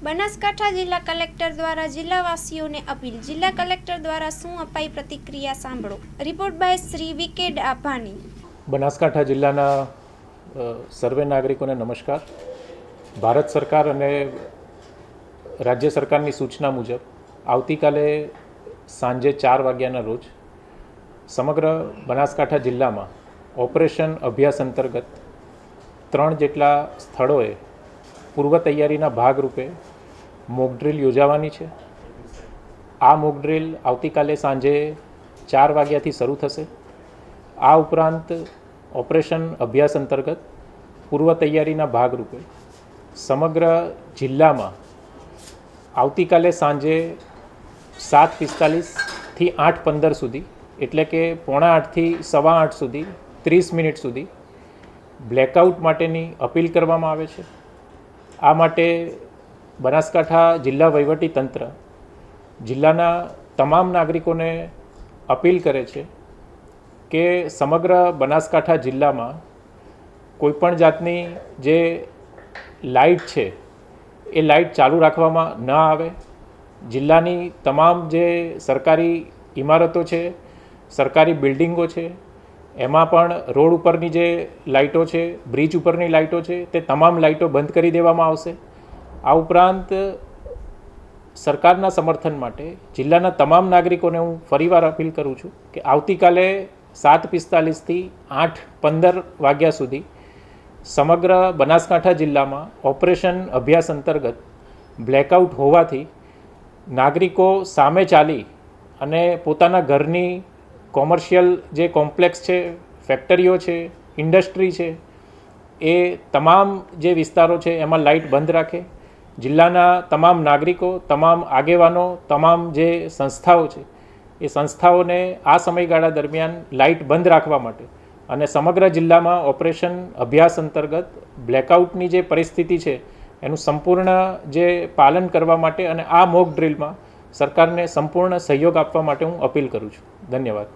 બનાસકાંઠા જિલ્લા કલેક્ટર દ્વારા જિલ્લાવાસીઓને અપીલ. જિલ્લા કલેક્ટર દ્વારા શું અપાઈ પ્રતિક્રિયા સાંભળો. Report by Shri VK Dabhani. Banaskantha જિલ્લાના સર્વે નાગરિકોને નમસ્કાર. ભારત સરકાર અને રાજ્ય સરકારની સૂચના મુજબ આવતીકાલે સાંજે 4 વાગ્યાના રોજ સમગ્ર બનાસકાંઠા જિલ્લામાં ઓપરેશન અભ્યાસ અંતર્ગત 3 જેટલા સ્થળોએ પૂર્વ તૈયારીના ભાગરૂપે મોક ડ્રીલ યોજાવાની છે. આ મોક ડ્રીલ આવતીકાલે સાંજે 4 વાગ્યાથી શરૂ થશે. આ ઉપરાંત ઓપરેશન અભ્યાસ અંતર્ગત પૂર્વ તૈયારીના ભાગરૂપે સમગ્ર જિલ્લામાં આવતીકાલે સાંજે 7:45થી 8:15 સુધી, એટલે કે 7:45 થી 8:15 સુધી 30 મિનિટ સુધી બ્લેકઆઉટ માટેની અપીલ કરવામાં આવે છે. આ માટે બનાસકાંઠા જિલ્લા વહીવટી તંત્ર જિલ્લાના તમામ નાગરિકોને અપીલ કરે છે કે સમગ્ર બનાસકાંઠા જિલ્લામાં કોઈપણ જાતની જે લાઇટ છે એ લાઇટ ચાલુ રાખવામાં ન આવે. જિલ્લાની તમામ જે સરકારી ઇમારતો છે, સરકારી બિલ્ડિંગો છે, એમાં પણ રોડ ઉપરની જે લાઇટો છે, બ્રિજ ઉપરની લાઇટો છે, તે તમામ લાઇટો બંધ કરી દેવામાં આવશે. આ ઉપરાંત સરકારના સમર્થન માટે જિલ્લાના તમામ નાગરિકોને હું ફરીવાર અપીલ કરું છું કે આવતીકાલે 7:45થી 8:15 વાગ્યા સુધી સમગ્ર બનાસકાંઠા જિલ્લામાં ઓપરેશન અભ્યાસ અંતર્ગત બ્લેકઆઉટ હોવાથી નાગરિકો સામે ચાલી અને પોતાના ઘરની કોમર્શિયલ જે કોમ્પ્લેક્સ છે, ફેક્ટરીઓ છે, ઇન્ડસ્ટ્રી છે, એ તમામ જે વિસ્તારો છે એમાં લાઇટ બંધ રાખે. જિલ્લાના તમામ નાગરિકો, તમામ આગેવાનો, તમામ જે સંસ્થાઓ છે એ સંસ્થાઓને આ સમયગાળા દરમિયાન લાઇટ બંધ રાખવા માટે અને સમગ્ર જિલ્લામાં ઓપરેશન અભ્યાસ અંતર્ગત બ્લેકઆઉટની જે પરિસ્થિતિ છે એનું સંપૂર્ણ જે પાલન કરવા માટે અને આ મોક ડ્રીલમાં સરકારને સંપૂર્ણ સહયોગ આપવા માટે હું અપીલ કરું છું. ધન્યવાદ.